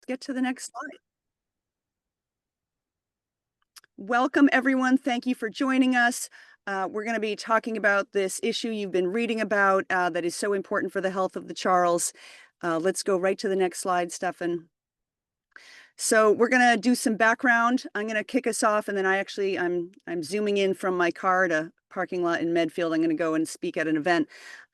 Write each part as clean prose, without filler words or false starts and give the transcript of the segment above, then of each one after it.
get to the next slide. Welcome, everyone. Thank you for joining us. We're going to be talking about this issue you've been reading about that is so important for the health of the Charles. Let's go right to the next slide, Stefan. So we're going to do some background. I'm going to kick us off, and then I'm zooming in from my car to parking lot in Medfield. I'm going to go and speak at an event.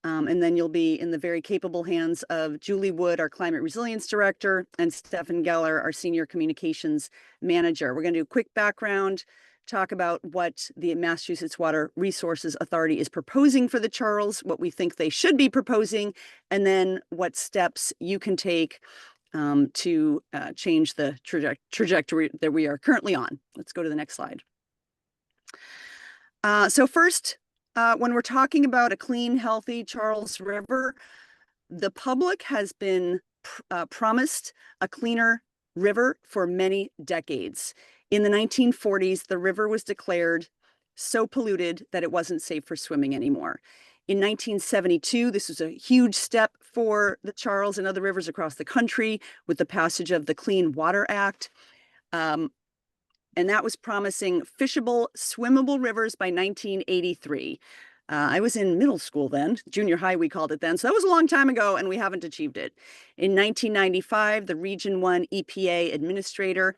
And then you'll be in the very capable hands of Julie Wood, our Climate Resilience Director, and Stefan Geller, our Senior Communications Manager. We're going to do a quick background, talk about what the Massachusetts Water Resources Authority is proposing for the Charles, what we think they should be proposing, and then what steps you can take to change the trajectory that we are currently on. Let's go to the next slide. So first, when we're talking about a clean, healthy Charles River, the public has been promised a cleaner river for many decades. In the 1940s, the river was declared so polluted that it wasn't safe for swimming anymore. In 1972, this was a huge step for the Charles and other rivers across the country with the passage of the Clean Water Act. And that was promising fishable, swimmable rivers by 1983. I was in middle school then, junior high we called it then, so that was a long time ago, and we haven't achieved it. In 1995, the Region 1 EPA administrator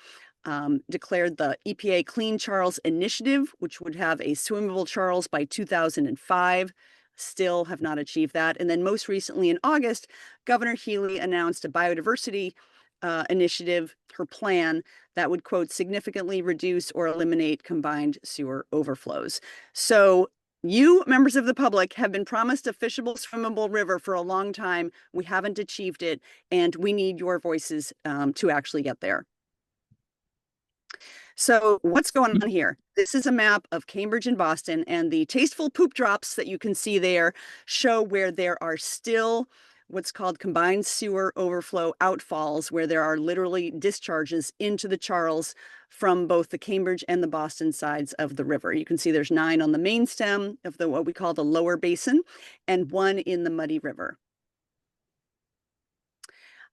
declared the EPA Clean Charles Initiative, which would have a swimmable Charles by 2005. Still have not achieved that. And then most recently in August, Governor Healy announced a biodiversity initiative, her plan that would, quote, significantly reduce or eliminate combined sewer overflows. So you, members of the public, have been promised a fishable, swimmable river for a long time. We haven't achieved it, and we need your voices to actually get there. So what's going on here? This is a map of Cambridge and Boston, and the tasteful poop drops that you can see there show where there are still what's called combined sewer overflow outfalls, where there are literally discharges into the Charles from both the Cambridge and the Boston sides of the river. You can see there's 9 on the main stem of what we call the lower basin, and 1 in the Muddy River.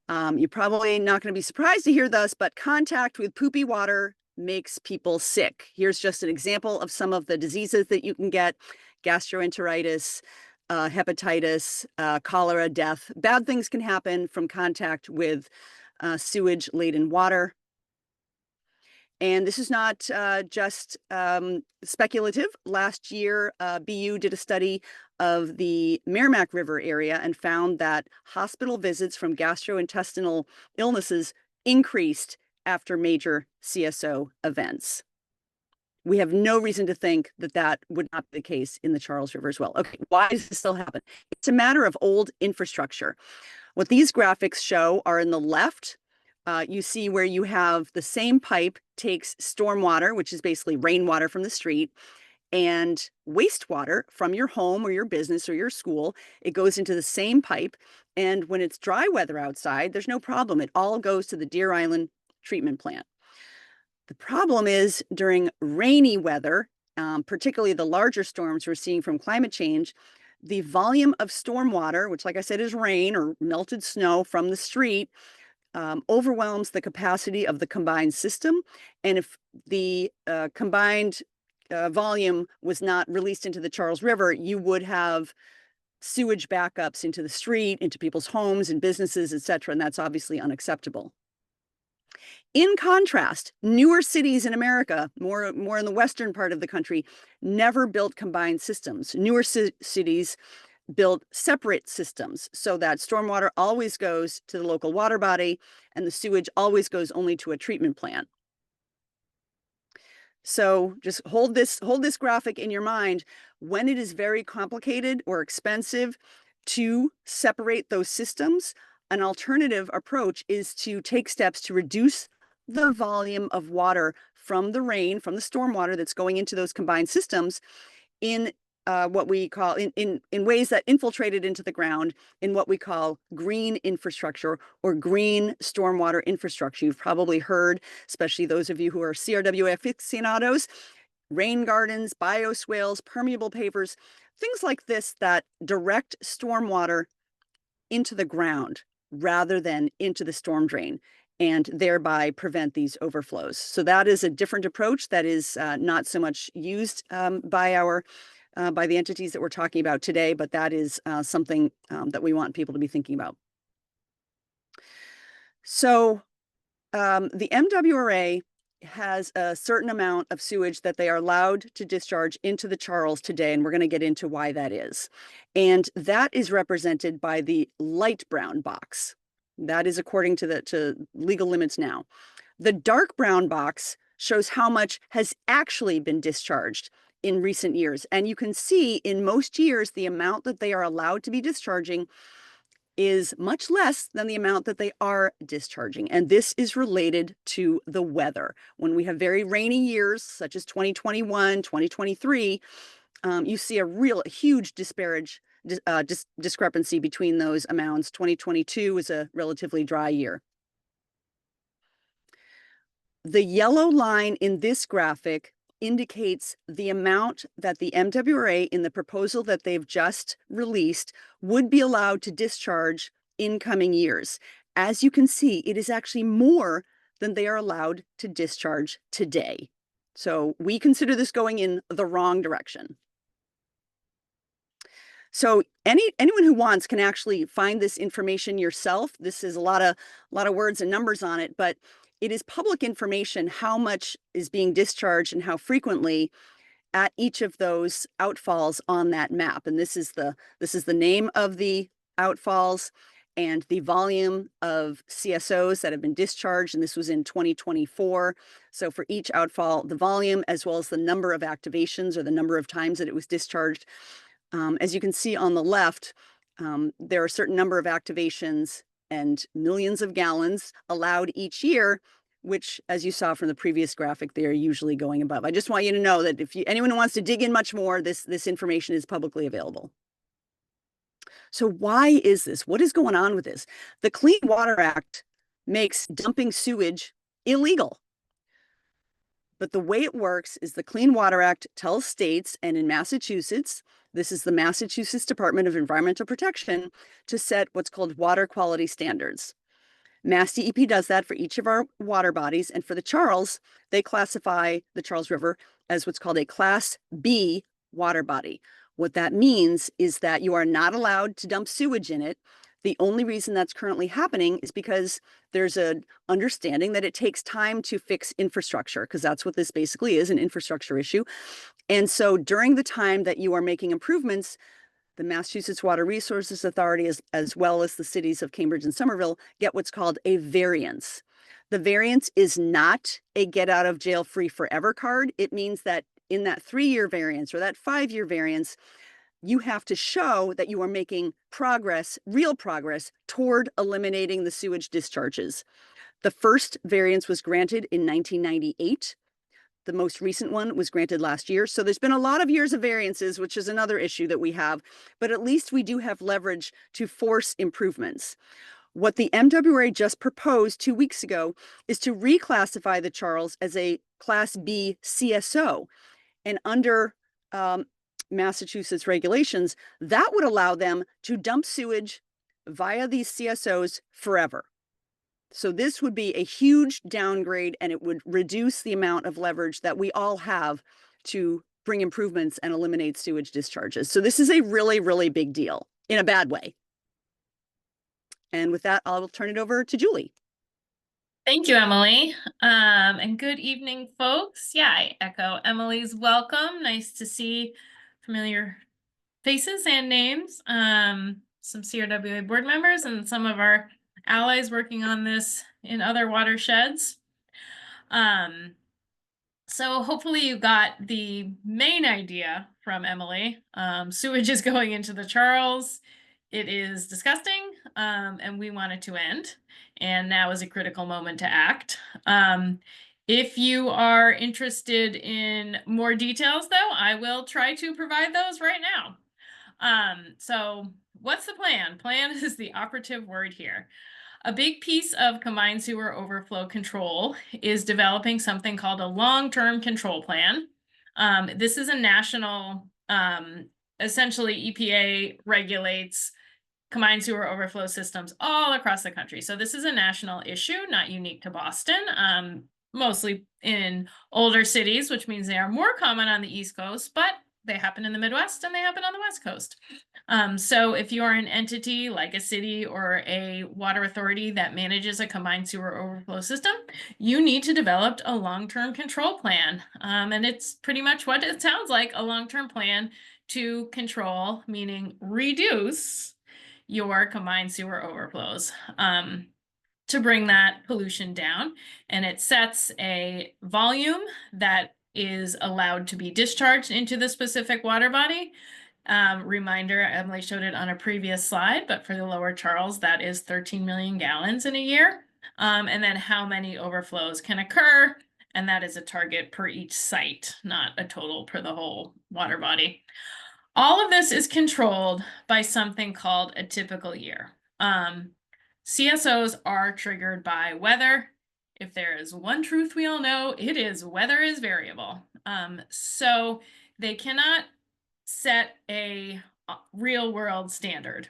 You're probably not going to be surprised to hear this, but contact with poopy water makes people sick. Here's just an example of some of the diseases that you can get: gastroenteritis, hepatitis, cholera, death. Bad things can happen from contact with sewage-laden water. And this is not just speculative. Last year, BU did a study of the Merrimack River area and found that hospital visits from gastrointestinal illnesses increased after major CSO events. We have no reason to think that that would not be the case in the Charles River as well. Okay, why does this still happen? It's a matter of old infrastructure. What these graphics show are in the left. You see where you have the same pipe takes stormwater, which is basically rainwater from the street, and wastewater from your home or your business or your school. It goes into the same pipe. And when it's dry weather outside, there's no problem. It all goes to the Deer Island treatment plant. The problem is during rainy weather, particularly the larger storms we're seeing from climate change, the volume of stormwater, which, like I said, is rain or melted snow from the street, overwhelms the capacity of the combined system. And if the combined volume was not released into the Charles River, you would have sewage backups into the street, into people's homes and businesses, et cetera. And that's obviously unacceptable. In contrast, newer cities in America, more in the western part of the country, never built combined systems. Newer cities built separate systems so that stormwater always goes to the local water body and the sewage always goes only to a treatment plant. So just hold this graphic in your mind. When it is very complicated or expensive to separate those systems, an alternative approach is to take steps to reduce the volume of water from the rain, from the stormwater that's going into those combined systems in what we call in ways that infiltrated into the ground in what we call green infrastructure or green stormwater infrastructure. You've probably heard, especially those of you who are CRWA aficionados, rain gardens, bioswales, permeable pavers, things like this that direct stormwater into the ground rather than into the storm drain. and thereby prevent these overflows. So that is a different approach that is not so much used by the entities that we're talking about today, but that is something that we want people to be thinking about. So the MWRA has a certain amount of sewage that they are allowed to discharge into the Charles today, and we're going to get into why that is. And that is represented by the light brown box. That is according to legal limits now. The dark brown box shows how much has actually been discharged in recent years. And you can see in most years, the amount that they are allowed to be discharging is much less than the amount that they are discharging. And this is related to the weather. When we have very rainy years, such as 2021, 2023, you see a huge discrepancy between those amounts. 2022 is a relatively dry year. The yellow line in this graphic indicates the amount that the MWRA in the proposal that they've just released would be allowed to discharge in coming years. As you can see, it is actually more than they are allowed to discharge today. So we consider this going in the wrong direction. So anyone who wants can actually find this information yourself. This is a lot of words and numbers on it, but it is public information how much is being discharged and how frequently at each of those outfalls on that map. And this is the name of the outfalls and the volume of CSOs that have been discharged. And this was in 2024. So for each outfall, the volume as well as the number of activations or the number of times that it was discharged. As you can see on the left, there are a certain number of activations and millions of gallons allowed each year, which, as you saw from the previous graphic, they are usually going above. I just want you to know that if anyone wants to dig in much more, this information is publicly available. So why is this? What is going on with this? The Clean Water Act makes dumping sewage illegal. But the way it works is the Clean Water Act tells states, and in Massachusetts, this is the Massachusetts Department of Environmental Protection, to set what's called water quality standards. Mass DEP does that for each of our water bodies. And for the Charles, they classify the Charles River as what's called a Class B water body. What that means is that you are not allowed to dump sewage in it. The only reason that's currently happening is because there's an understanding that it takes time to fix infrastructure, because that's what this basically is, an infrastructure issue. And so during the time that you are making improvements, the Massachusetts Water Resources Authority, as well as the cities of Cambridge and Somerville, get what's called a variance. The variance is not a get out of jail free forever card. It means that in that 3-year variance or that 5-year variance, you have to show that you are making progress, real progress, toward eliminating the sewage discharges. The first variance was granted in 1998. The most recent one was granted last year. So there's been a lot of years of variances, which is another issue that we have, but at least we do have leverage to force improvements. What the MWRA just proposed 2 weeks ago is to reclassify the Charles as a Class B CSO. And under Massachusetts regulations, that would allow them to dump sewage via these CSOs forever. So this would be a huge downgrade, and it would reduce the amount of leverage that we all have to bring improvements and eliminate sewage discharges. So this is a really, really big deal in a bad way. And with that, I'll turn it over to Julie. Thank you, Emily. And good evening, folks. Yeah, I echo Emily's welcome. Nice to see familiar faces and names. Some CRWA board members and some of our allies working on this in other watersheds. So hopefully you got the main idea from Emily. Sewage is going into the Charles. It is disgusting, and we want it to end. And now is a critical moment to act. If you are interested in more details, though, I will try to provide those right now. So what's the plan? Plan is the operative word here. A big piece of combined sewer overflow control is developing something called a long-term control plan. This is a national, essentially EPA regulates combined sewer overflow systems all across the country. So this is a national issue, not unique to Boston, mostly in older cities, which means they are more common on the East Coast, but they happen in the Midwest and they happen on the West Coast. So if you are an entity like a city or a water authority that manages a combined sewer overflow system, you need to develop a long-term control plan. And it's pretty much what it sounds like, a long-term plan to control, meaning reduce your combined sewer overflows to bring that pollution down. And it sets a volume that is allowed to be discharged into the specific water body. Reminder, Emily showed it on a previous slide, but for the Lower Charles, that is 13 million gallons in a year. And then how many overflows can occur. And that is a target per each site, not a total per the whole water body. All of this is controlled by something called a typical year. CSOs are triggered by weather. If there is one truth we all know, it is weather is variable. So they cannot set a real world standard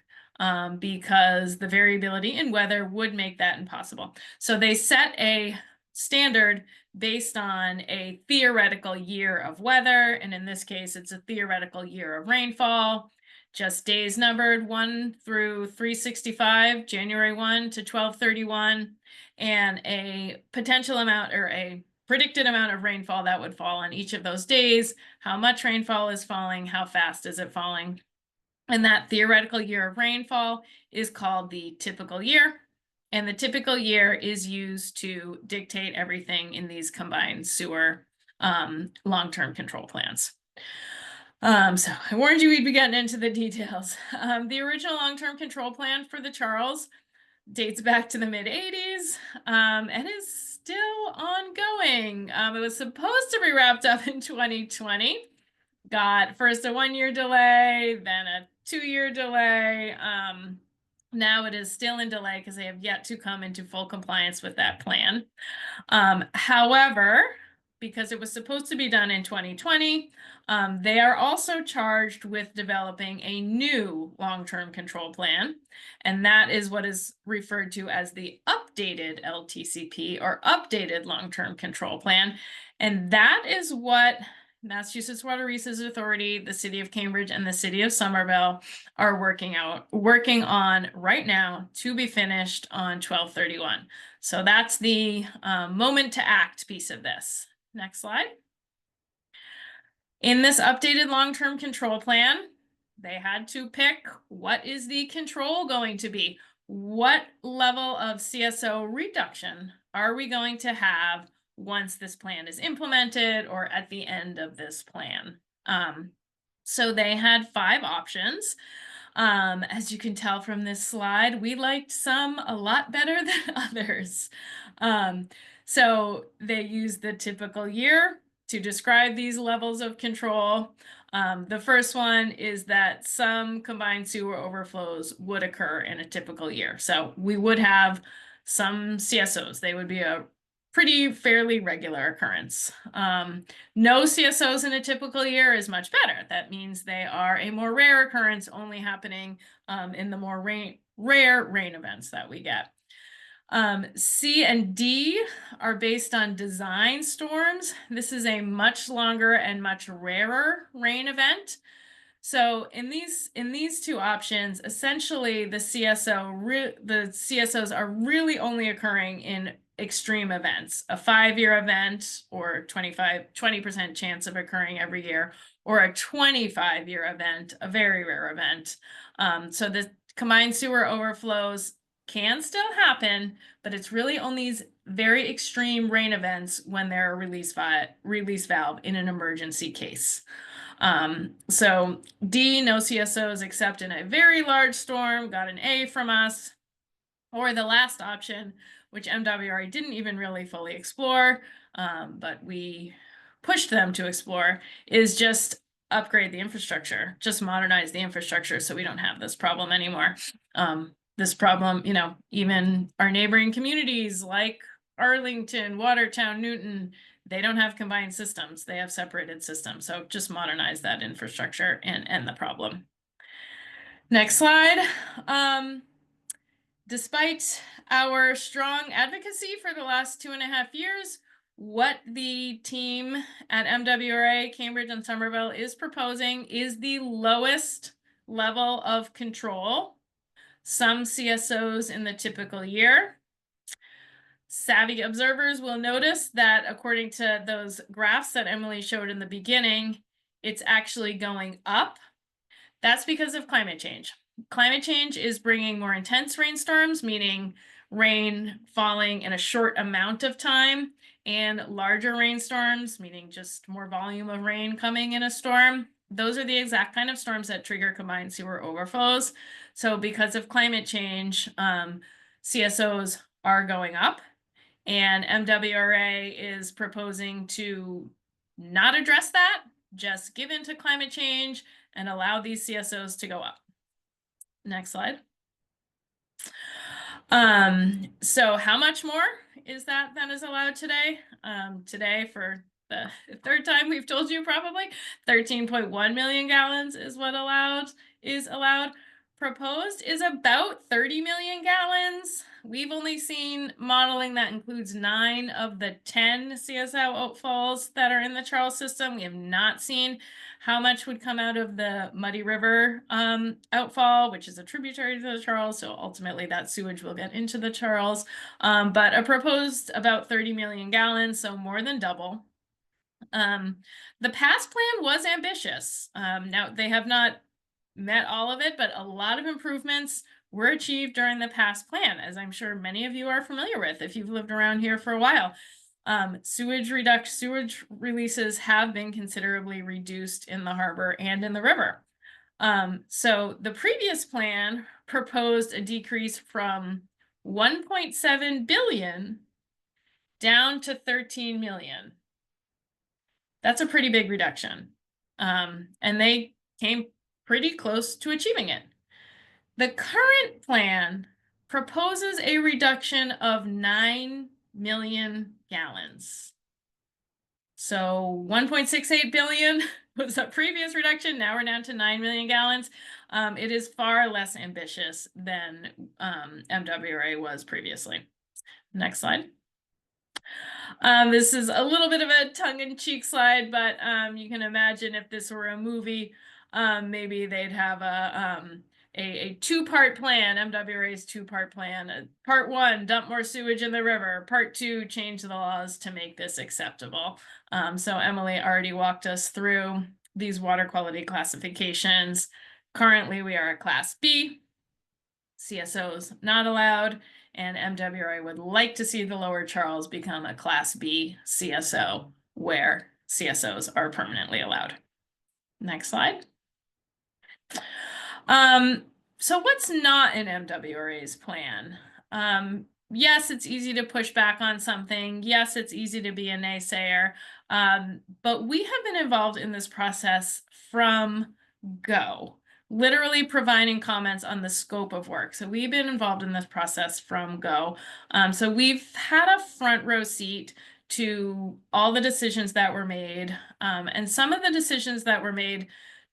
because the variability in weather would make that impossible. So they set a standard based on a theoretical year of weather. And in this case, it's a theoretical year of rainfall, just days numbered 1 through 365, January 1 to 12/31, and a potential amount or a predicted amount of rainfall that would fall on each of those days, how much rainfall is falling, how fast is it falling. And that theoretical year of rainfall is called the typical year. And the typical year is used to dictate everything in these combined sewer long-term control plans. So I warned you we'd be getting into the details. The original long-term control plan for the Charles dates back to the mid-80s and is still ongoing. It was supposed to be wrapped up in 2020. Got first a 1-year delay, then a 2-year delay. Now it is still in delay because they have yet to come into full compliance with that plan. However, because it was supposed to be done in 2020, they are also charged with developing a new long-term control plan. And that is what is referred to as the updated LTCP or updated long-term control plan. And that is what Massachusetts Water Resources Authority, the City of Cambridge, and the City of Somerville are working on right now to be finished on 12/31. So that's the moment to act piece of this. Next slide. In this updated long-term control plan, they had to pick what is the control going to be? What level of CSO reduction are we going to have once this plan is implemented or at the end of this plan? So they had 5 options. As you can tell from this slide, we liked some a lot better than others. So they used the typical year to describe these levels of control. The first one is that some combined sewer overflows would occur in a typical year. So we would have some CSOs. They would be a pretty fairly regular occurrence. No CSOs in a typical year is much better. That means they are a more rare occurrence, only happening in the more rare rain events that we get. C and D are based on design storms. This is a much longer and much rarer rain event. So in these 2 options, essentially the CSOs are really only occurring in extreme events, a 5-year event or 20% chance of occurring every year, or a 25-year event, a very rare event. So the combined sewer overflows can still happen, but it's really on these very extreme rain events when there are release valve in an emergency case. So D, no CSOs except in a very large storm, got an A from us. Or the last option, which MWRA didn't even really fully explore, but we pushed them to explore, is just upgrade the infrastructure, just modernize the infrastructure so we don't have this problem anymore. This problem, you know, even our neighboring communities like Arlington, Watertown, Newton, they don't have combined systems. They have separated systems. So just modernize that infrastructure and end the problem. Next slide. Despite our strong advocacy for the last 2.5 years, what the team at MWRA, Cambridge and Somerville is proposing is the lowest level of control some CSOs in the typical year. Savvy observers will notice that according to those graphs that Emily showed in the beginning, it's actually going up. That's because of climate change. Climate change is bringing more intense rainstorms, meaning rain falling in a short amount of time, and larger rainstorms, meaning just more volume of rain coming in a storm. Those are the exact kind of storms that trigger combined sewer overflows. So because of climate change, CSOs are going up, and MWRA is proposing to not address that, just give in to climate change and allow these CSOs to go up. Next slide. So how much more is that is allowed today? Today, for the third time we've told you probably, 13.1 million gallons is what is allowed. Proposed is about 30 million gallons. We've only seen modeling that includes 9 of the 10 CSO outfalls that are in the Charles system. We have not seen how much would come out of the Muddy River outfall, which is a tributary to the Charles. So ultimately that sewage will get into the Charles. But a proposed about 30 million gallons, so more than double. The past plan was ambitious. Now they have not met all of it, but a lot of improvements were achieved during the past plan, as I'm sure many of you are familiar with if you've lived around here for a while. Sewage releases have been considerably reduced in the harbor and in the river. So the previous plan proposed a decrease from 1.7 billion down to 13 million. That's a pretty big reduction. And they came pretty close to achieving it. The current plan proposes a reduction of 9 million gallons. So 1.68 billion was the previous reduction. Now we're down to 9 million gallons. It is far less ambitious than MWRA was previously. Next slide. This is a little bit of a tongue-in-cheek slide, but you can imagine if this were a movie, maybe they'd have a two-part plan, MWRA's two-part plan. Part 1, dump more sewage in the river. Part 2, change the laws to make this acceptable. So Emily already walked us through these water quality classifications. Currently, we are a Class B. CSOs not allowed, and MWRA would like to see the Lower Charles become a Class B CSO, where CSOs are permanently allowed. Next slide. So what's not in MWRA's plan? Yes, it's easy to push back on something. Yes, it's easy to be a naysayer. But we have been involved in this process from go, literally providing comments on the scope of work. So we've been involved in this process from go. So we've had a front row seat to all the decisions that were made. And some of the decisions that were made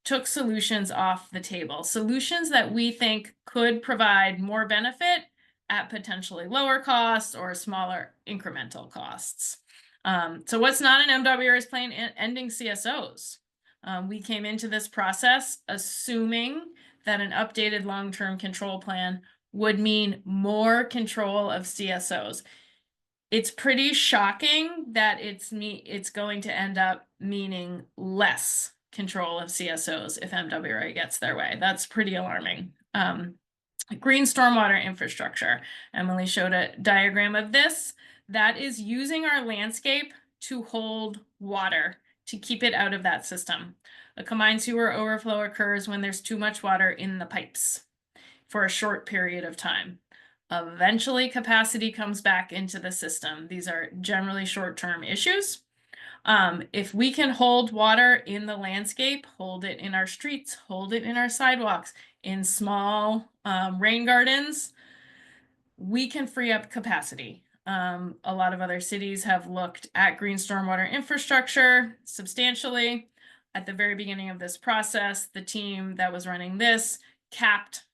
took solutions off the table, solutions that we think could provide more benefit at potentially lower costs or smaller incremental costs. So what's not in MWRA's plan? Ending CSOs. We came into this process assuming that an updated long-term control plan would mean more control of CSOs. It's pretty shocking that it's going to end up meaning less control of CSOs if MWRA gets their way. That's pretty alarming. Green stormwater infrastructure. Emily showed a diagram of this. That is using our landscape to hold water, to keep it out of that system. A combined sewer overflow occurs when there's too much water in the pipes for a short period of time. Eventually, capacity comes back into the system. These are generally short-term issues. If we can hold water in the landscape, hold it in our streets, hold it in our sidewalks, in small rain gardens, we can free up capacity. A lot of other cities have looked at green stormwater infrastructure substantially. At the very beginning of this process, the team that was running this capped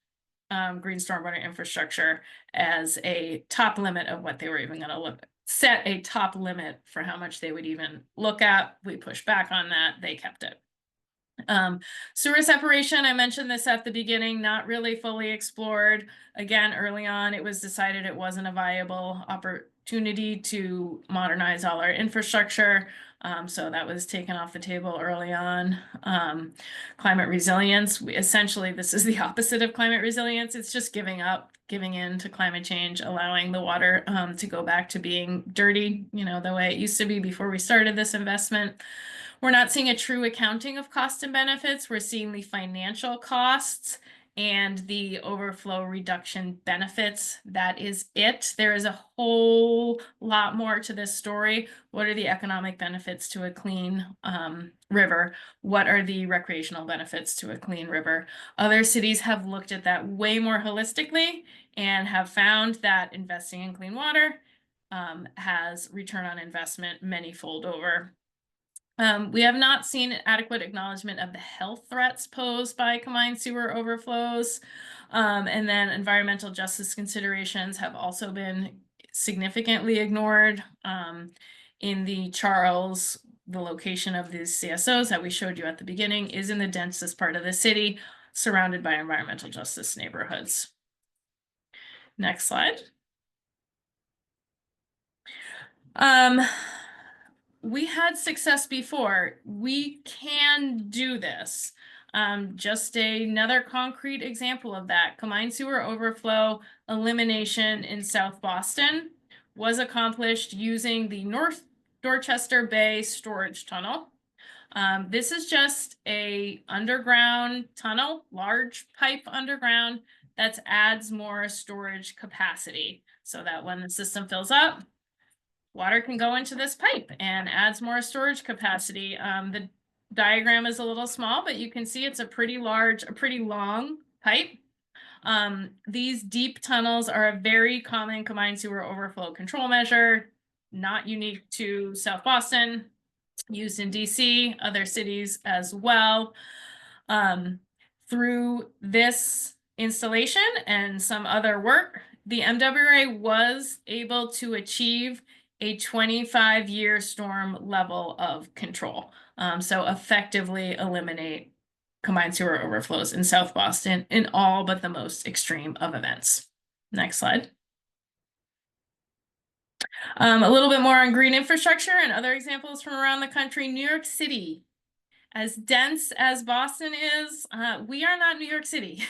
green stormwater infrastructure as a top limit of what they were even going to set a top limit for how much they would even look at. We pushed back on that. They kept it. Sewer separation, I mentioned this at the beginning, not really fully explored. Again, early on, it was decided it wasn't a viable opportunity to modernize all our infrastructure. So that was taken off the table early on. Climate resilience, essentially, this is the opposite of climate resilience. It's just giving in to climate change, allowing the water to go back to being dirty, the way it used to be before we started this investment. We're not seeing a true accounting of cost and benefits. We're seeing the financial costs and the overflow reduction benefits. That is it. There is a whole lot more to this story. What are the economic benefits to a clean river? What are the recreational benefits to a clean river? Other cities have looked at that way more holistically and have found that investing in clean water has return on investment many-fold over. We have not seen adequate acknowledgement of the health threats posed by combined sewer overflows. And then environmental justice considerations have also been significantly ignored. In the Charles, the location of these CSOs that we showed you at the beginning is in the densest part of the city, surrounded by environmental justice neighborhoods. Next slide. We had success before. We can do this. Just another concrete example of that. Combined sewer overflow elimination in South Boston was accomplished using the North Dorchester Bay storage tunnel. This is just a underground tunnel, large pipe underground that adds more storage capacity so that when the system fills up, water can go into this pipe and adds more storage capacity. The diagram is a little small, but you can see it's a pretty long pipe. These deep tunnels are a very common combined sewer overflow control measure, not unique to South Boston, used in DC, other cities as well. Through this installation and some other work, the MWRA was able to achieve a 25-year storm level of control. So effectively eliminate combined sewer overflows in South Boston in all but the most extreme of events. Next slide. A little bit more on green infrastructure and other examples from around the country. New York City. As dense as Boston is, we are not New York City.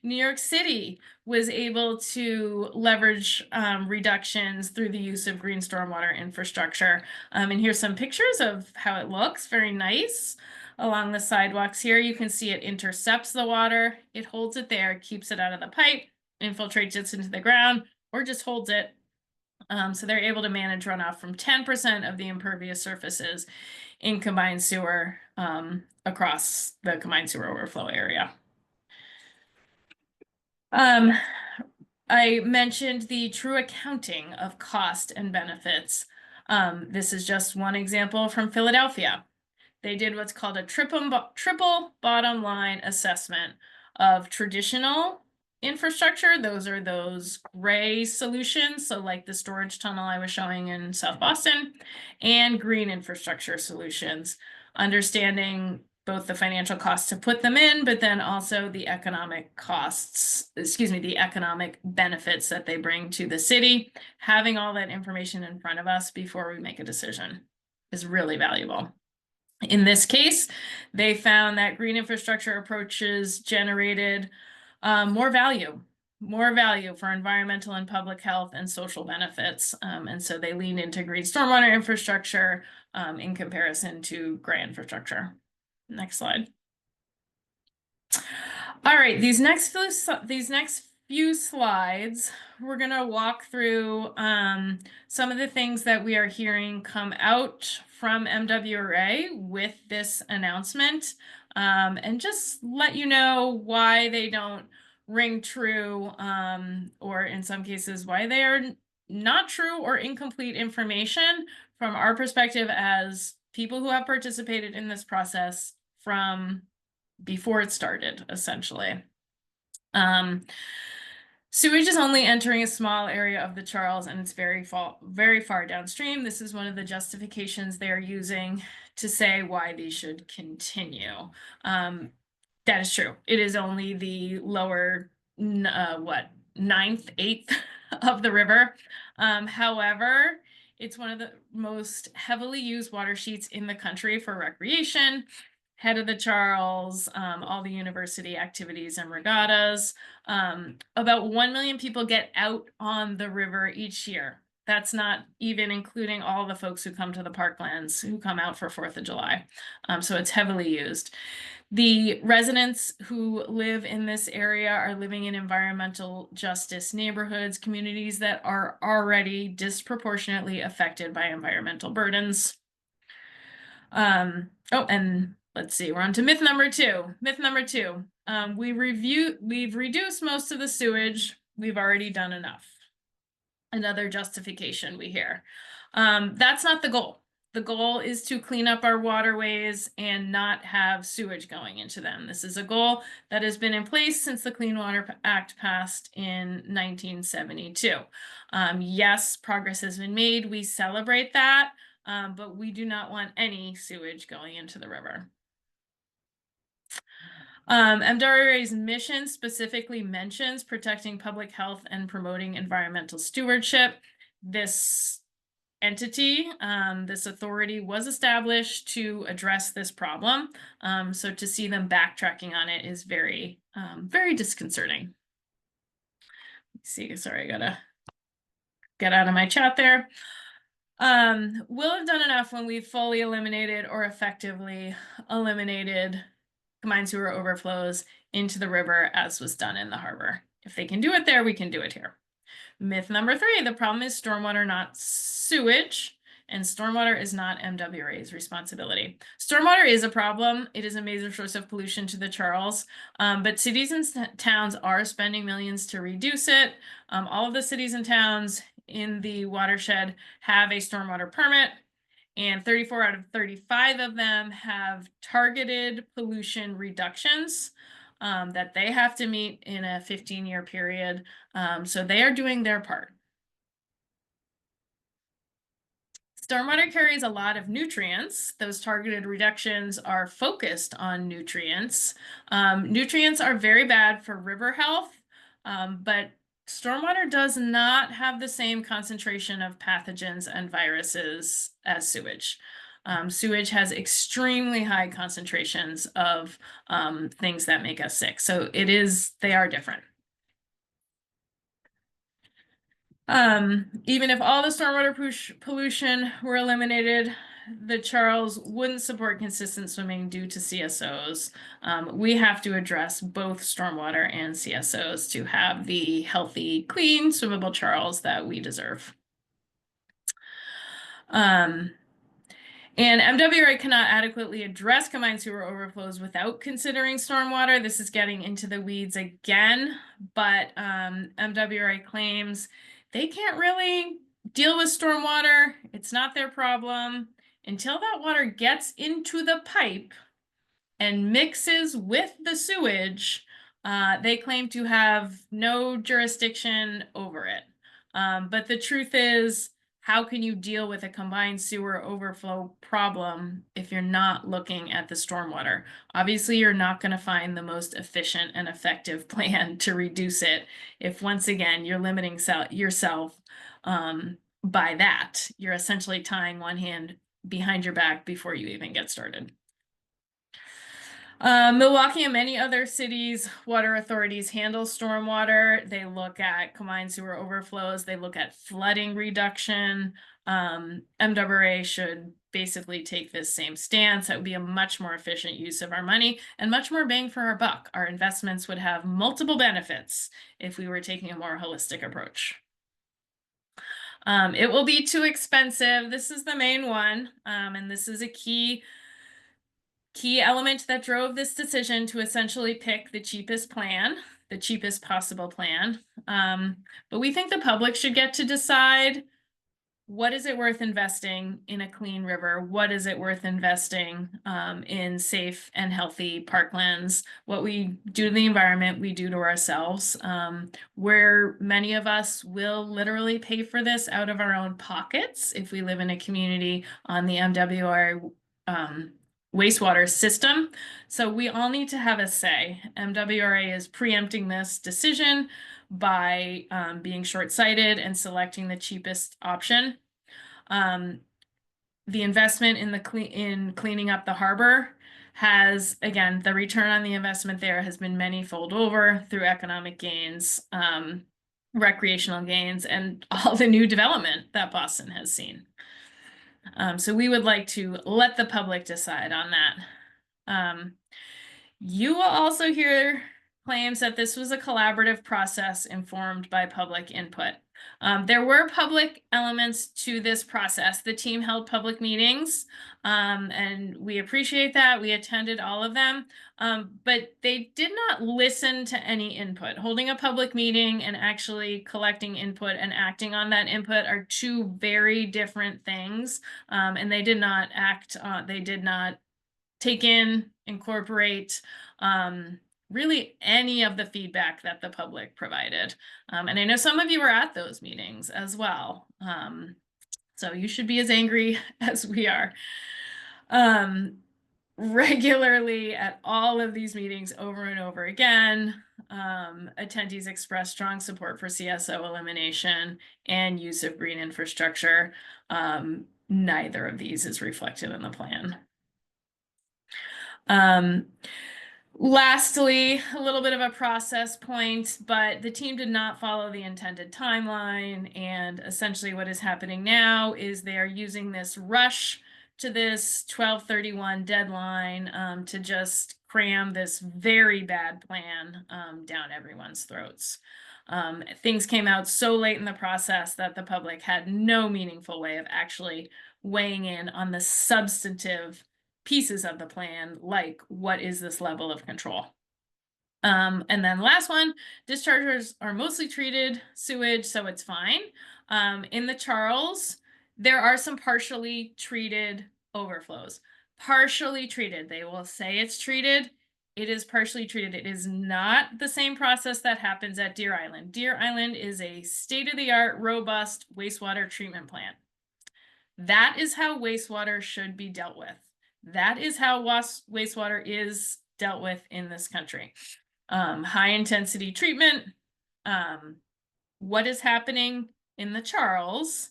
New York City was able to leverage reductions through the use of green stormwater infrastructure. And here's some pictures of how it looks. Very nice. Along the sidewalks here, you can see it intercepts the water. It holds it there, keeps it out of the pipe, infiltrates it into the ground, or just holds it. So they're able to manage runoff from 10% of the impervious surfaces in combined sewer across the combined sewer overflow area. I mentioned the true accounting of cost and benefits. This is just one example from Philadelphia. They did what's called a triple bottom line assessment of traditional infrastructure. Those are those gray solutions, so like the storage tunnel I was showing in South Boston, and green infrastructure solutions, understanding both the financial costs to put them in, but then also the economic costs, the economic benefits that they bring to the city. Having all that information in front of us before we make a decision is really valuable. In this case, they found that green infrastructure approaches generated more value for environmental and public health and social benefits. And so they leaned into green stormwater infrastructure in comparison to gray infrastructure. Next slide. All right, these next few slides, we're going to walk through some of the things that we are hearing come out from MWRA with this announcement, and just let you know why they don't ring true, or in some cases why they are not true or incomplete information from our perspective as people who have participated in this process from before it started, essentially. Sewage is only entering a small area of the Charles, and it's very far downstream. This is one of the justifications they're using to say why these should continue. That is true. It is only the lower, ninth, eighth of the river. However, it's one of the most heavily used water sheets in the country for recreation. Head of the Charles, all the university activities and regattas. About 1 million people get out on the river each year. That's not even including all the folks who come to the parklands, who come out for 4th of July. So it's heavily used. The residents who live in this area are living in environmental justice neighborhoods, communities that are already disproportionately affected by environmental burdens. Oh, and let's see, we're on to myth number 2. Myth number 2, we've reduced most of the sewage. We've already done enough. Another justification we hear. That's not the goal. The goal is to clean up our waterways and not have sewage going into them. This is a goal that has been in place since the Clean Water Act passed in 1972. Yes, progress has been made. We celebrate that. But we do not want any sewage going into the river. MWRA's mission specifically mentions protecting public health and promoting environmental stewardship. This entity, this authority was established to address this problem. So to see them backtracking on it is very, very disconcerting. Let's see, sorry, I gotta get out of my chat there. We'll have done enough when we've fully eliminated or effectively eliminated combined sewer overflows into the river, as was done in the harbor. If they can do it there, we can do it here. Myth number 3, the problem is stormwater, not sewage, and stormwater is not MWRA's responsibility. Stormwater is a problem. It is a major source of pollution to the Charles, but cities and towns are spending millions to reduce it. All of the cities and towns in the watershed have a stormwater permit, and 34 out of 35 of them have targeted pollution reductions that they have to meet in a 15-year period. So they are doing their part. Stormwater carries a lot of nutrients. Those targeted reductions are focused on nutrients. Nutrients are very bad for river health, but stormwater does not have the same concentration of pathogens and viruses as sewage. Sewage has extremely high concentrations of things that make us sick. So they are different. Even if all the stormwater pollution were eliminated, the Charles wouldn't support consistent swimming due to CSOs. We have to address both stormwater and CSOs to have the healthy, clean, swimmable Charles that we deserve. And MWRA cannot adequately address combined sewer overflows without considering stormwater. This is getting into the weeds again, but MWRA claims they can't really deal with stormwater. It's not their problem. Until that water gets into the pipe and mixes with the sewage, they claim to have no jurisdiction over it. But the truth is, how can you deal with a combined sewer overflow problem if you're not looking at the stormwater? Obviously, you're not going to find the most efficient and effective plan to reduce it if, once again, you're limiting yourself by that. You're essentially tying one hand behind your back before you even get started. Milwaukee and many other cities' water authorities handle stormwater. They look at combined sewer overflows. They look at flooding reduction. MWRA should basically take this same stance. That would be a much more efficient use of our money and much more bang for our buck. Our investments would have multiple benefits if we were taking a more holistic approach. It will be too expensive. This is the main one, and this is a key element that drove this decision to essentially pick the cheapest plan, the cheapest possible plan. But we think the public should get to decide what is it worth investing in a clean river? What is it worth investing in safe and healthy parklands? What we do to the environment, we do to ourselves. Where many of us will literally pay for this out of our own pockets if we live in a community on the MWRA wastewater system. So we all need to have a say. MWRA is preempting this decision by being short-sighted and selecting the cheapest option. The investment in cleaning up the harbor has, again, the return on the investment there has been many-fold over through economic gains, recreational gains, and all the new development that Boston has seen. So we would like to let the public decide on that. You will also hear claims that this was a collaborative process informed by public input. There were public elements to this process. The team held public meetings, and we appreciate that. We attended all of them, but they did not listen to any input. Holding a public meeting and actually collecting input and acting on that input are two very different things, and they did not take in, incorporate really any of the feedback that the public provided. And I know some of you were at those meetings as well. So you should be as angry as we are. Regularly at all of these meetings over and over again, attendees expressed strong support for CSO elimination and use of green infrastructure. Neither of these is reflected in the plan. Lastly, a little bit of a process point, but the team did not follow the intended timeline. And essentially what is happening now is they are using this rush to this 12/31 deadline to just cram this very bad plan down everyone's throats. Things came out so late in the process that the public had no meaningful way of actually weighing in on the substantive pieces of the plan, like what is this level of control? And then last one, dischargers are mostly treated sewage, so it's fine. In the Charles, there are some partially treated overflows. Partially treated, they will say it's treated. It is partially treated. It is not the same process that happens at Deer Island. Deer Island is a state-of-the-art, robust wastewater treatment plant. That is how wastewater should be dealt with. That is how wastewater is dealt with in this country. High intensity treatment. What is happening in the Charles?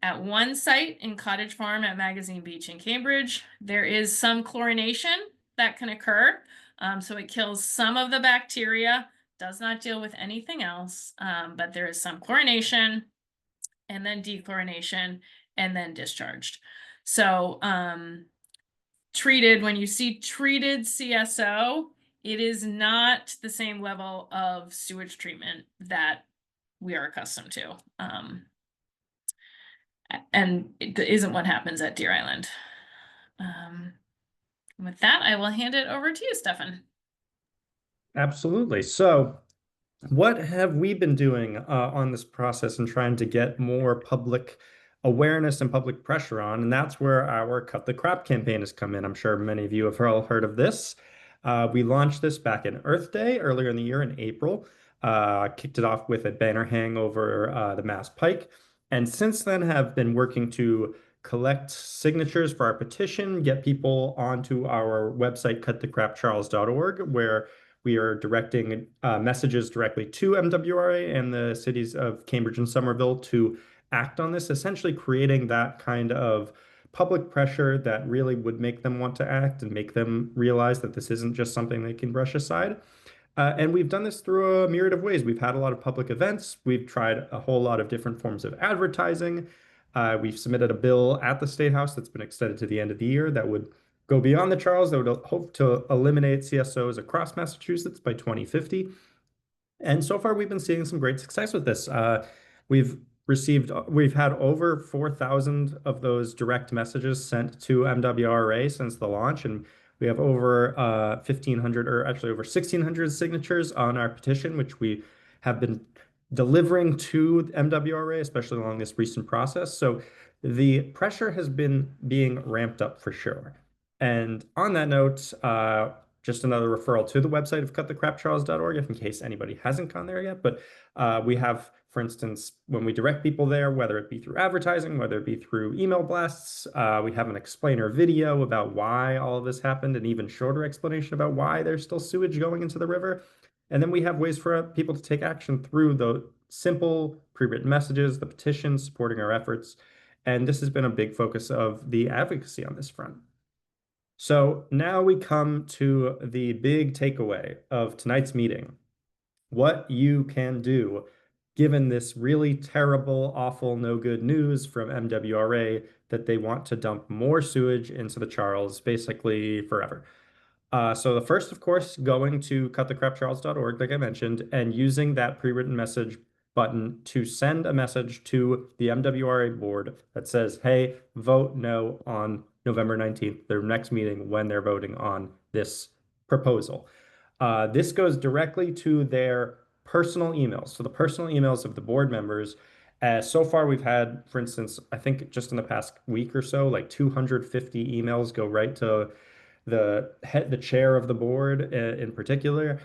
At one site in Cottage Farm at Magazine Beach in Cambridge, there is some chlorination that can occur. So it kills some of the bacteria, does not deal with anything else, but there is some chlorination and then dechlorination and then discharged. So treated, when you see treated CSO, it is not the same level of sewage treatment that we are accustomed to. And it isn't what happens at Deer Island. With that, I will hand it over to you, Stefan. Absolutely. So what have we been doing on this process and trying to get more public awareness and public pressure on? And that's where our Cut the Crap campaign has come in. I'm sure many of you have all heard of this. We launched this back in Earth Day earlier in the year in April. Kicked it off with a banner hang over the Mass Pike. And since then have been working to collect signatures for our petition, get people onto our website, cutthecrapcharles.org, where we are directing messages directly to MWRA and the cities of Cambridge and Somerville to act on this, essentially creating that kind of public pressure that really would make them want to act and make them realize that this isn't just something they can brush aside. And we've done this through a myriad of ways. We've had a lot of public events. We've tried a whole lot of different forms of advertising. We've submitted a bill at the State House that's been extended to the end of the year that would go beyond the Charles, that would hope to eliminate CSOs across Massachusetts by 2050. And so far, we've been seeing some great success with this. We've had over 4,000 of those direct messages sent to MWRA since the launch, and we have over 1,500, or actually over 1,600 signatures on our petition, which we have been delivering to MWRA, especially along this recent process. So the pressure has been being ramped up for sure. And on that note, just another referral to the website of cutthecrapcharles.org if in case anybody hasn't gone there yet. But we have, for instance, when we direct people there, whether it be through advertising, whether it be through email blasts, we have an explainer video about why all of this happened, an even shorter explanation about why there's still sewage going into the river. And then we have ways for people to take action through the simple pre-written messages, the petitions supporting our efforts. And this has been a big focus of the advocacy on this front. So now we come to the big takeaway of tonight's meeting. What you can do given this really terrible, awful, no good news from MWRA that they want to dump more sewage into the Charles basically forever. So the first, of course, going to cutthecrapcharles.org, like I mentioned, and using that pre-written message button to send a message to the MWRA board that says, hey, vote no on November 19th, their next meeting when they're voting on this proposal. This goes directly to their personal emails. So the personal emails of the board members. So far, we've had, for instance, I think just in the past week or so, like 250 emails go right to the chair of the board in particular.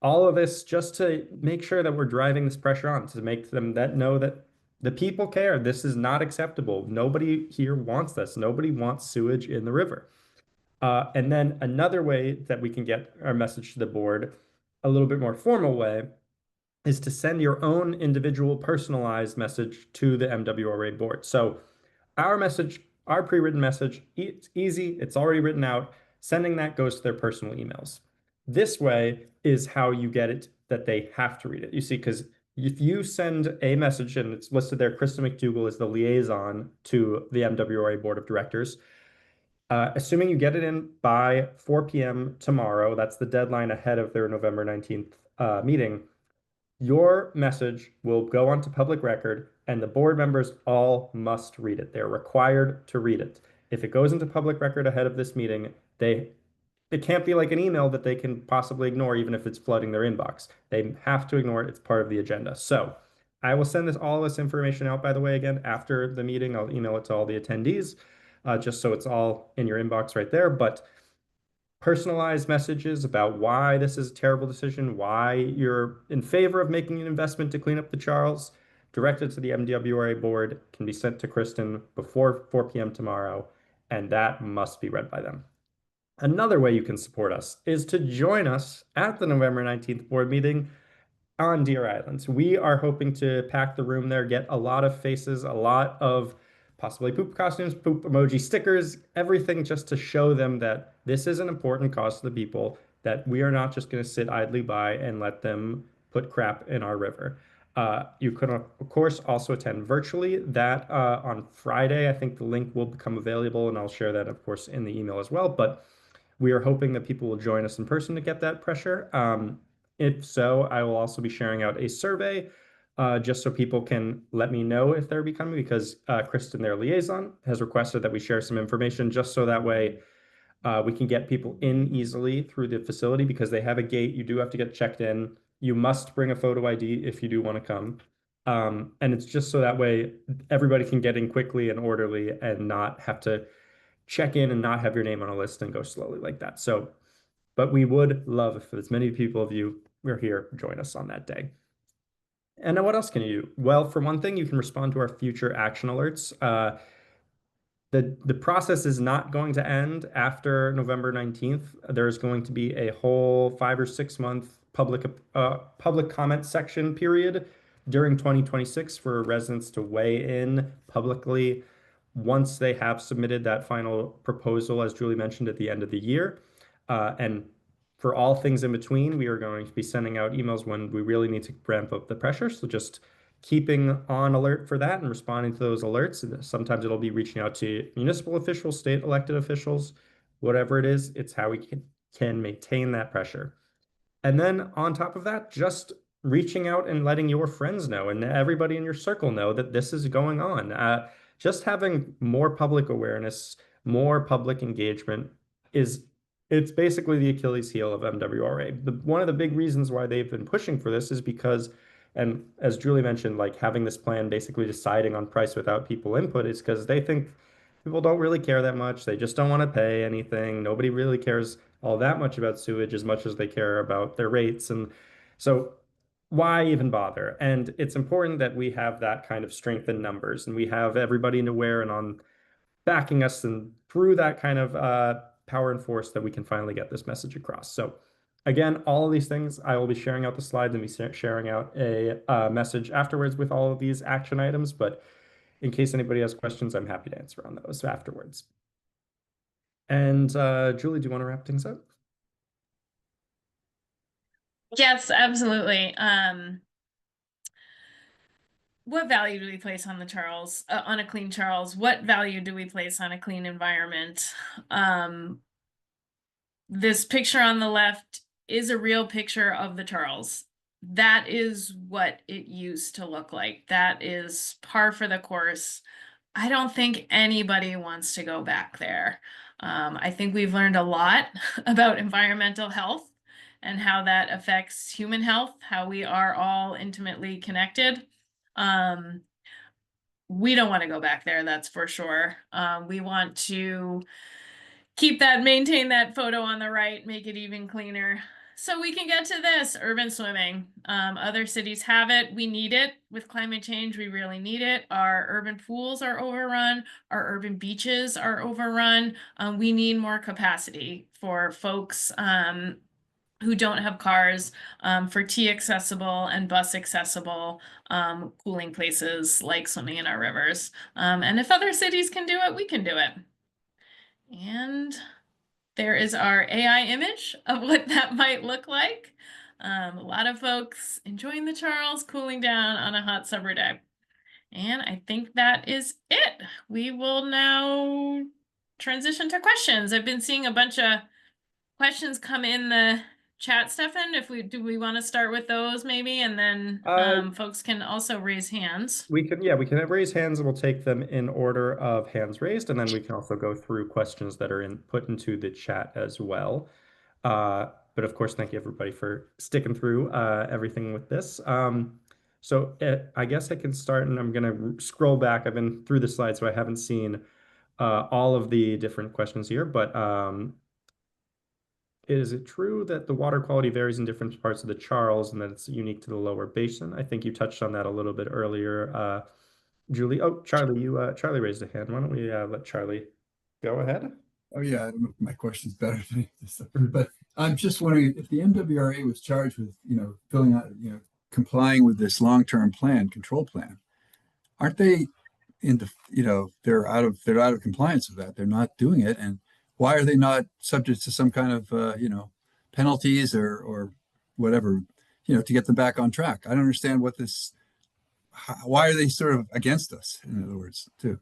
All of this just to make sure that we're driving this pressure on to make them know that the people care. This is not acceptable. Nobody here wants this. Nobody wants sewage in the river. And then another way that we can get our message to the board, a little bit more formal way, is to send your own individual personalized message to the MWRA board. So our message, our pre-written message, it's easy, it's already written out. Sending that goes to their personal emails. This way is how you get it that they have to read it. You see, because if you send a message and it's listed there, Krista McDougall is the liaison to the MWRA Board of Directors. Assuming you get it in by 4 p.m. tomorrow, that's the deadline ahead of their November 19th meeting, your message will go onto public record and the board members all must read it. They're required to read it. If it goes into public record ahead of this meeting, it can't be like an email that they can possibly ignore even if it's flooding their inbox. They have to ignore it. It's part of the agenda. So I will send all this information out, by the way, again, after the meeting. I'll email it to all the attendees, just so it's all in your inbox right there. But personalized messages about why this is a terrible decision, why you're in favor of making an investment to clean up the Charles, directed to the MWRA board, can be sent to Kristen before 4 p.m. tomorrow, and that must be read by them. Another way you can support us is to join us at the November 19th board meeting on Deer Island. We are hoping to pack the room there, get a lot of faces, a lot of possibly poop costumes, poop emoji stickers, everything just to show them that this is an important cause to the people, that we are not just going to sit idly by and let them put crap in our river. You can, of course, also attend virtually. That on Friday, I think the link will become available, and I'll share that, of course, in the email as well. But we are hoping that people will join us in person to get that pressure. If so, I will also be sharing out a survey just so people can let me know if they're becoming, because Kristen, their liaison, has requested that we share some information just so that way we can get people in easily through the facility, because they have a gate. You do have to get checked in. You must bring a photo ID if you do want to come. And it's just so that way everybody can get in quickly and orderly and not have to check in and not have your name on a list and go slowly like that. So, but we would love if as many people of you are here, join us on that day. And now what else can you do? Well, for one thing, you can respond to our future action alerts. The process is not going to end after November 19th. There's going to be a whole 5 or 6 month public comment section period during 2026 for residents to weigh in publicly once they have submitted that final proposal, as Julie mentioned, at the end of the year. And for all things in between, we are going to be sending out emails when we really need to ramp up the pressure. So just keeping on alert for that and responding to those alerts. Sometimes it'll be reaching out to municipal officials, state elected officials, whatever it is, it's how we can maintain that pressure. And then on top of that, just reaching out and letting your friends know and everybody in your circle know that this is going on. Just having more public awareness, more public engagement it's basically the Achilles heel of MWRA. One of the big reasons why they've been pushing for this is because And as Julie mentioned, like having this plan basically deciding on price without people input is because they think people don't really care that much. They just don't want to pay anything. Nobody really cares all that much about sewage as much as they care about their rates. And so why even bother? And it's important that we have that kind of strength in numbers and we have everybody aware and on backing us and through that kind of power and force that we can finally get this message across. So again, all of these things, I will be sharing out the slides and be sharing out a message afterwards with all of these action items. But in case anybody has questions, I'm happy to answer on those afterwards. And Julie, do you want to wrap things up? Yes, absolutely. What value do we place on the Charles, on a clean Charles? What value do we place on a clean environment? This picture on the left is a real picture of the Charles. That is what it used to look like. That is par for the course. I don't think anybody wants to go back there. I think we've learned a lot about environmental health and how that affects human health, how we are all intimately connected. We don't want to go back there, that's for sure. We want to maintain that photo on the right, make it even cleaner. So we can get to this, urban swimming. Other cities have it. We need it with climate change. We really need it. Our urban pools are overrun. Our urban beaches are overrun. We need more capacity for folks who don't have cars, for T accessible and bus accessible cooling places like swimming in our rivers. And if other cities can do it, we can do it. And there is our AI image of what that might look like. A lot of folks enjoying the Charles, cooling down on a hot summer day. And I think that is it. We will now transition to questions. I've been seeing a bunch of questions come in the chat, Stefan. Do we want to start with those maybe? And then folks can also raise hands. We can raise hands and we'll take them in order of hands raised, and then we can also go through questions that are put into the chat as well. But of course, thank you everybody for sticking through everything with this. I guess I can start, and I'm gonna scroll back. I've been through the slides, so I haven't seen all of the different questions here, but is it true that the water quality varies in different parts of the Charles and that it's unique to the lower basin? I think you touched on that a little bit earlier, Julie. Oh, Charlie, Charlie raised a hand. Why don't we let Charlie go ahead? Oh yeah, I don't know if my question's better than this, but I'm just wondering if the MWRA was charged with, filling out, complying with this long-term plan, control plan, aren't they they're out of compliance with that. They're not doing it, and why are they not subject to some kind of penalties or whatever, to get them back on track? I don't understand why are they sort of against us, in other words, too?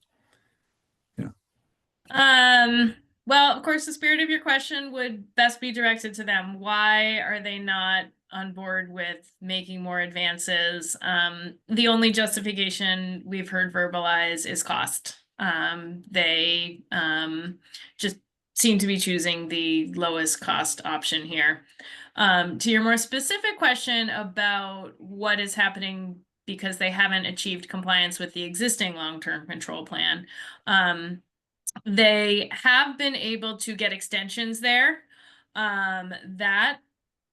Well, of course, the spirit of your question would best be directed to them. Why are they not on board with making more advances? The only justification we've heard verbalized is cost. They just seem to be choosing the lowest cost option here. To your more specific question about what is happening because they haven't achieved compliance with the existing long-term control plan, they have been able to get extensions there. That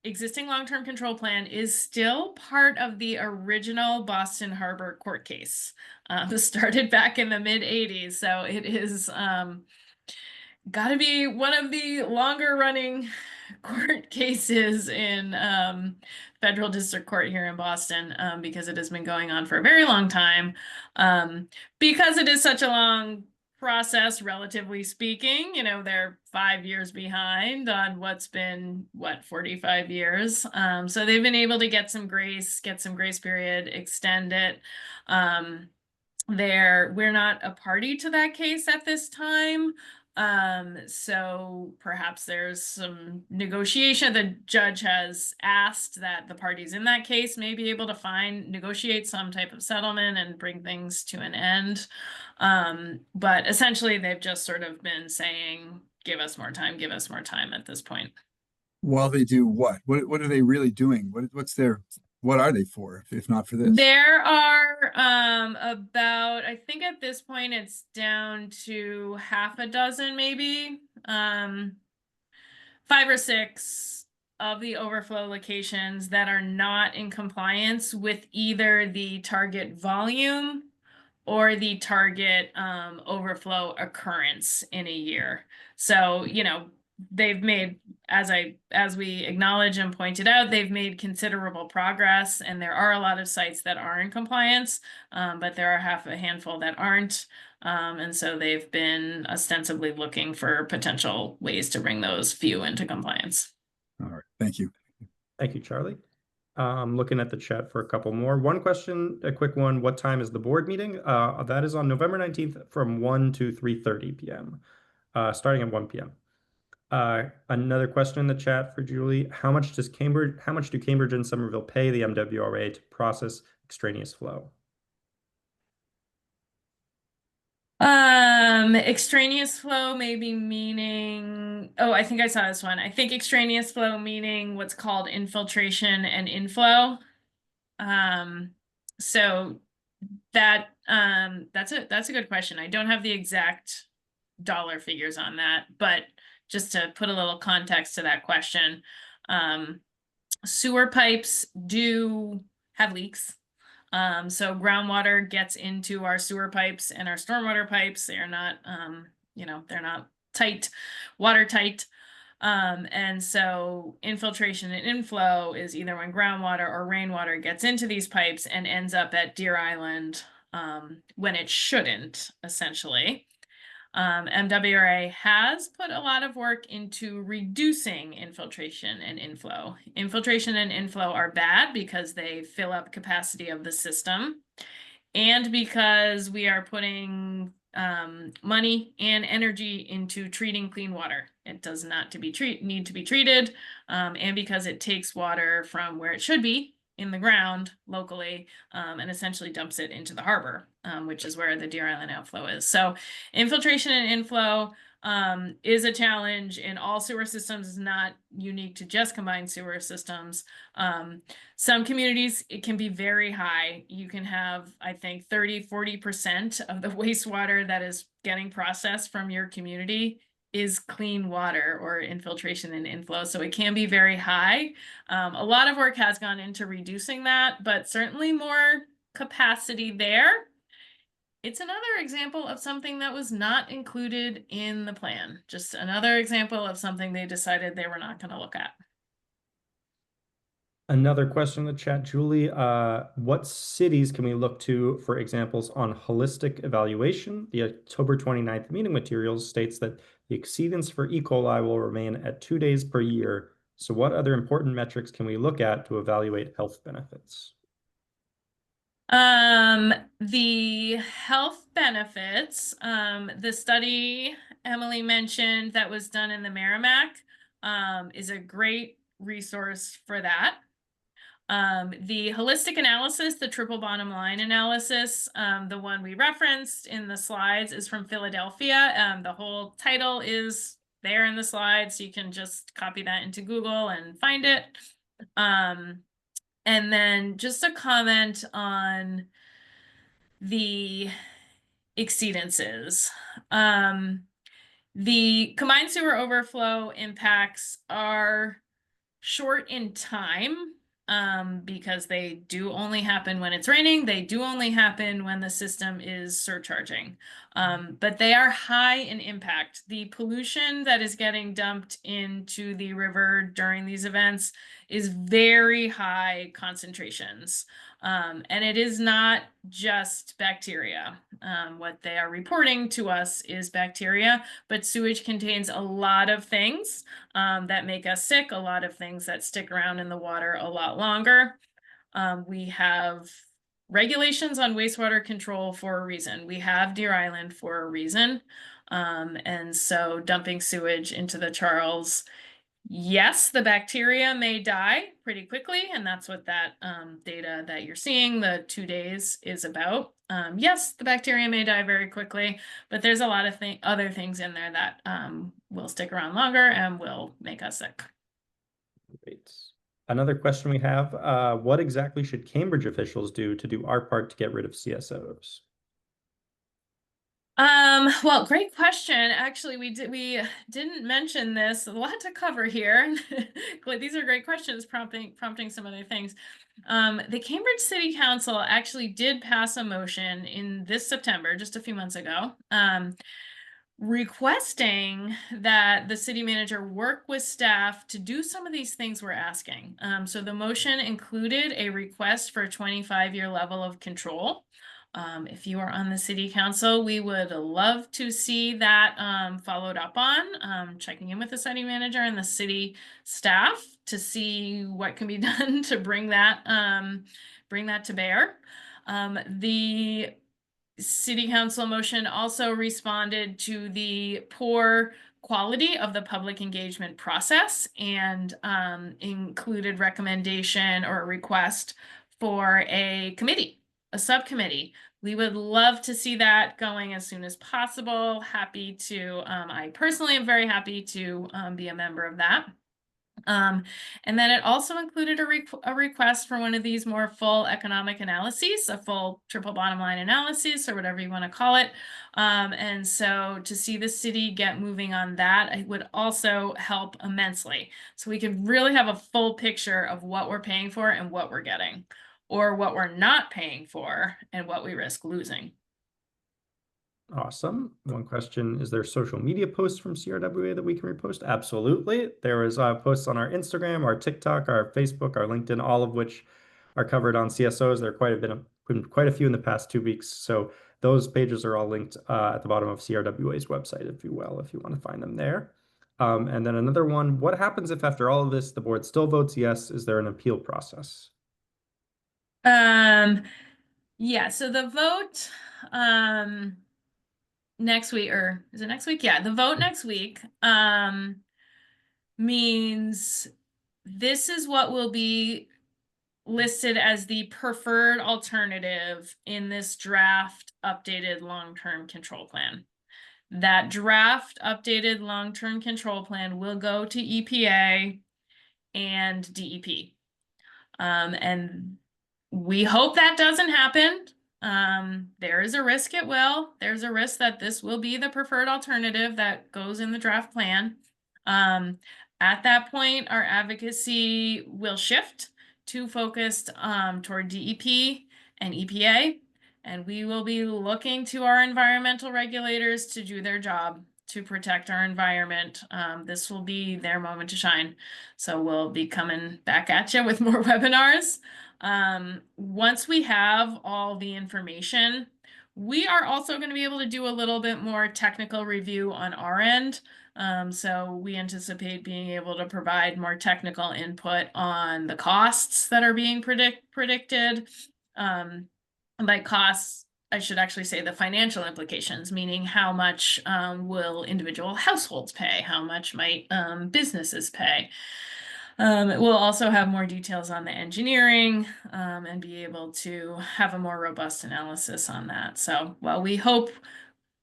existing long-term control plan is still part of the original Boston Harbor court case, started back in the mid-80s. So it is got to be one of the longer running court cases in federal district court here in Boston, because it has been going on for a very long time. Because it is such a long process, relatively speaking, they're 5 years behind on what's been 45 years. So they've been able to get some grace period, extend it. We're not a party to that case at this time. So perhaps there's some negotiation. The judge has asked that the parties in that case may be able to negotiate some type of settlement and bring things to an end. But essentially they've just sort of been saying, give us more time at this point. While they do what? What are they really doing? What's their what are they for, if not for this? There are about, I think at this point it's down to half a dozen maybe, 5 or 6 of the overflow locations that are not in compliance with either the target volume or the target overflow occurrence in a year. So, you know, they've made, as we acknowledge and pointed out, they've made considerable progress, and there are a lot of sites that are in compliance, but there are half a handful that aren't. And so they've been ostensibly looking for potential ways to bring those few into compliance. All right, thank you. Thank you, Charlie. I'm looking at the chat for a couple more. One question, a quick one. What time is the board meeting? That is on November 19th from 1 to 3:30 p.m., starting at 1 p.m. Another question in the chat for Julie. How much do Cambridge and Somerville pay the MWRA to process extraneous flow? Extraneous flow maybe meaning, oh, I think I saw this one. I think extraneous flow meaning what's called infiltration and inflow. So that that's a good question. I don't have the exact dollar figures on that, but just to put a little context to that question, sewer pipes do have leaks. So groundwater gets into our sewer pipes and our stormwater pipes. They are not, you know, they're not tight, watertight. And so infiltration and inflow is either when groundwater or rainwater gets into these pipes and ends up at Deer Island, when it shouldn't, essentially. MWRA has put a lot of work into reducing infiltration and inflow. Infiltration and inflow are bad because they fill up capacity of the system, and because we are putting money and energy into treating clean water. It does not need to be treated, and because it takes water from where it should be in the ground locally, and essentially dumps it into the harbor, which is where the Deer Island outflow is. So infiltration and inflow is a challenge in all sewer systems, is not unique to just combined sewer systems. Some communities, it can be very high. You can have, I think, 30–40% of the wastewater that is getting processed from your community is clean water or infiltration and inflow. So it can be very high. A lot of work has gone into reducing that, but certainly more capacity there. It's another example of something that was not included in the plan. Just another example of something they decided they were not going to look at. Another question in the chat, Julie. What cities can we look to for examples on holistic evaluation? The October 29th meeting materials states that the exceedance for E. coli will remain at 2 days per year. So what other important metrics can we look at to evaluate health benefits? The health benefits, the study Emily mentioned that was done in the Merrimack, is a great resource for that. The holistic analysis, the triple bottom line analysis, the one we referenced in the slides, is from Philadelphia. The whole title is there in the slides, so you can just copy that into Google and find it. And then just a comment on the exceedances. The combined sewer overflow impacts are short in time, because they do only happen when it's raining. They do only happen when the system is surcharging, but they are high in impact. The pollution that is getting dumped into the river during these events is very high concentrations. And it is not just bacteria. What they are reporting to us is bacteria, but sewage contains a lot of things that make us sick, a lot of things that stick around in the water a lot longer. We have regulations on wastewater control for a reason. We have Deer Island for a reason. And so dumping sewage into the Charles, yes, the bacteria may die pretty quickly, and that's what that data that you're seeing, the 2 days, is about. Yes, the bacteria may die very quickly, but there's a lot of other things in there that will stick around longer and will make us sick. Great. Another question we have, what exactly should Cambridge officials do to do our part to get rid of CSOs? Well, great question. Actually, we didn't mention this. A lot to cover here. These are great questions, prompting some other things. The Cambridge City Council actually did pass a motion in this September, just a few months ago, requesting that the city manager work with staff to do some of these things we're asking. So the motion included a request for a 25-year level of control. If you are on the city council, we would love to see that followed up on, checking in with the city manager and the city staff to see what can be done to bring that to bear. The city council motion also responded to the poor quality of the public engagement process and included recommendation or a request for a committee, a subcommittee. We would love to see that going as soon as possible. Happy to, I personally am very happy to be a member of that. And then it also included a request for one of these more full economic analyses, a full triple bottom line analysis, or whatever you want to call it. And so to see the city get moving on that, it would also help immensely. So we could really have a full picture of what we're paying for and what we're getting, or what we're not paying for and what we risk losing. Awesome. One question, is there social media posts from CRWA that we can repost? Absolutely. There is posts on our Instagram, our TikTok, our Facebook, our LinkedIn, all of which are covered on CSOs. There are been quite a few in the past 2 weeks. So those pages are all linked at the bottom of CRWA's website, if you will, if you want to find them there. And then another one, what happens if after all of this, the board still votes yes? Is there an appeal process? Yeah, so the vote, next week, or is it next week? Yeah, the vote next week means this is what will be listed as the preferred alternative in this draft updated long-term control plan. That draft updated long-term control plan will go to EPA and DEP. And we hope that doesn't happen. There is a risk it will. There's a risk that this will be the preferred alternative that goes in the draft plan. At that point, our advocacy will shift to focused toward DEP and EPA, and we will be looking to our environmental regulators to do their job to protect our environment. This will be their moment to shine. So we'll be coming back at you with more webinars. Once we have all the information, we are also going to be able to do a little bit more technical review on our end. So we anticipate being able to provide more technical input on the costs that are being predicted. By costs, I should actually say the financial implications, meaning how much will individual households pay? How much might businesses pay? We'll also have more details on the engineering and be able to have a more robust analysis on that. So while we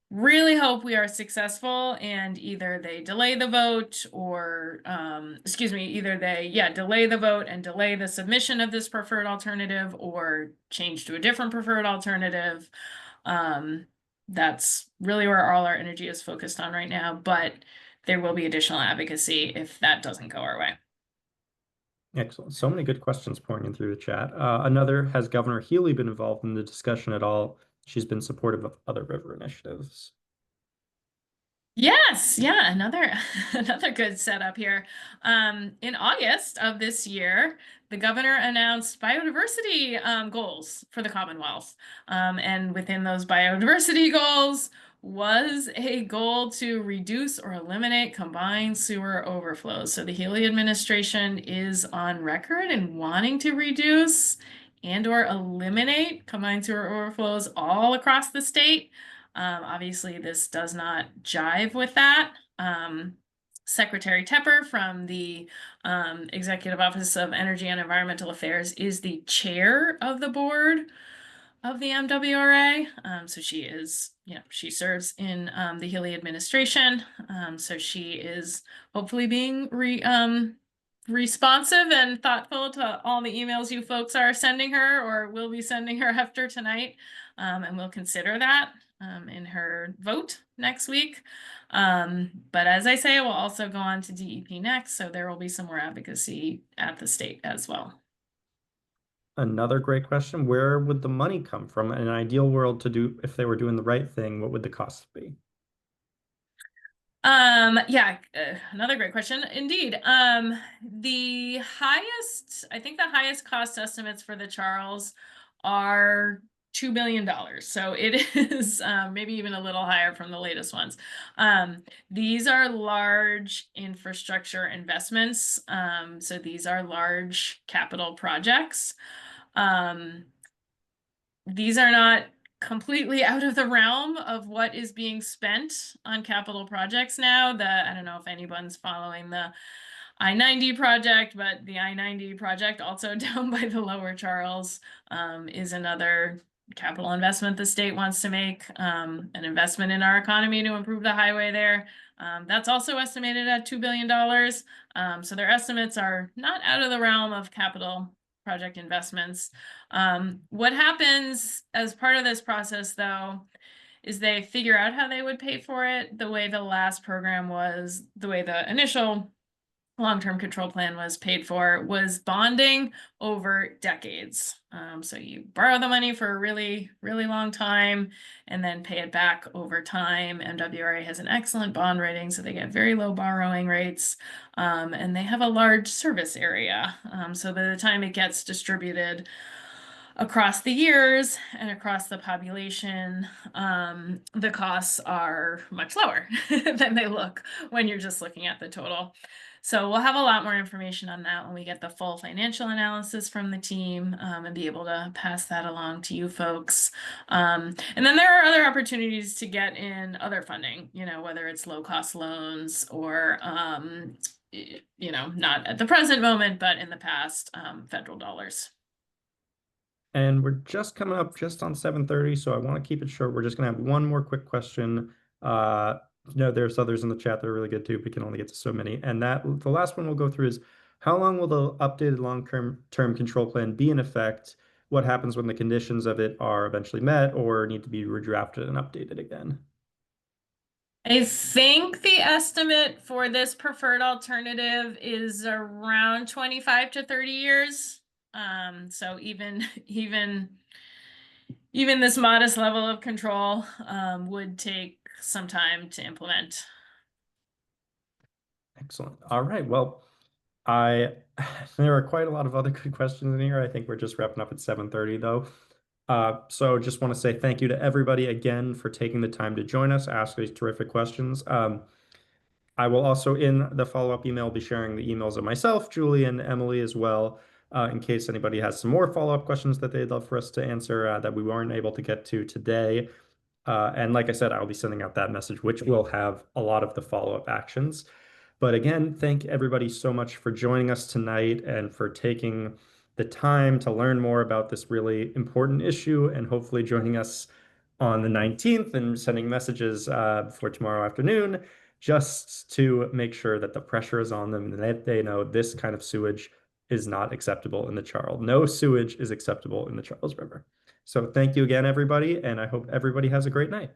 really hope we are successful and either they delay the vote or, either they, delay the vote and delay the submission of this preferred alternative or change to a different preferred alternative. That's really where all our energy is focused on right now, but there will be additional advocacy if that doesn't go our way. Excellent. So many good questions pouring in through the chat. Another, has Governor Healy been involved in the discussion at all? She's been supportive of other river initiatives. Yes, yeah, another good setup here. In August of this year, the governor announced biodiversity goals for the Commonwealth. And within those biodiversity goals was a goal to reduce or eliminate combined sewer overflows. So the Healy administration is on record in wanting to reduce and or eliminate combined sewer overflows all across the state. Obviously, this does not jive with that. Secretary Tepper from the Executive Office of Energy and Environmental Affairs is the chair of the board of the MWRA. So she is, she serves in the Healy administration. So she is hopefully being responsive and thoughtful to all the emails you folks are sending her or will be sending her after tonight. And we'll consider that in her vote next week. But as I say, we'll also go on to DEP next, so there will be some more advocacy at the state as well. Another great question. Where would the money come from? In an ideal world, to do, if they were doing the right thing, what would the cost be? Yeah, another great question indeed. The highest, I think the highest cost estimates for the Charles are $2 billion. So it is maybe even a little higher from the latest ones. These are large infrastructure investments. So these are large capital projects. These are not completely out of the realm of what is being spent on capital projects now. I don't know if anyone's following the I-90 project, but the I-90 project also down by the Lower Charles is another capital investment the state wants to make, an investment in our economy to improve the highway there. That's also estimated at $2 billion. So their estimates are not out of the realm of capital project investments. What happens as part of this process, though, is they figure out how they would pay for it the way the last program was, the way the initial long-term control plan was paid for, was bonding over decades. So you borrow the money for a really, really long time and then pay it back over time. MWRA has an excellent bond rating, so they get very low borrowing rates, and they have a large service area. So by the time it gets distributed across the years and across the population, the costs are much lower than they look when you're just looking at the total. So we'll have a lot more information on that when we get the full financial analysis from the team, and be able to pass that along to you folks. And then there are other opportunities to get in other funding, whether it's low cost loans or, not at the present moment, but in the past, federal dollars. And we're just coming up just on 7:30, so I want to keep it short. We're just going to have one more quick question. There's others in the chat that are really good too. We can only get to so many. And the last one we'll go through is, how long will the updated long-term control plan be in effect? What happens when the conditions of it are eventually met or need to be redrafted and updated again? I think the estimate for this preferred alternative is around 25 to 30 years. So even this modest level of control would take some time to implement. Excellent. All right. Well, there are quite a lot of other good questions in here. I think we're just wrapping up at 7:30 though. So just want to say thank you to everybody again for taking the time to join us, ask these terrific questions. I will also, in the follow-up email, be sharing the emails of myself, Julie, and Emily as well, in case anybody has some more follow-up questions that they'd love for us to answer that we weren't able to get to today. And like I said, I'll be sending out that message, which will have a lot of the follow-up actions. But again, thank everybody so much for joining us tonight and for taking the time to learn more about this really important issue, and hopefully joining us on the 19th and sending messages for tomorrow afternoon, just to make sure that the pressure is on them and that they know this kind of sewage is not acceptable in the Charles. No sewage is acceptable in the Charles River. So thank you again, everybody, and I hope everybody has a great night.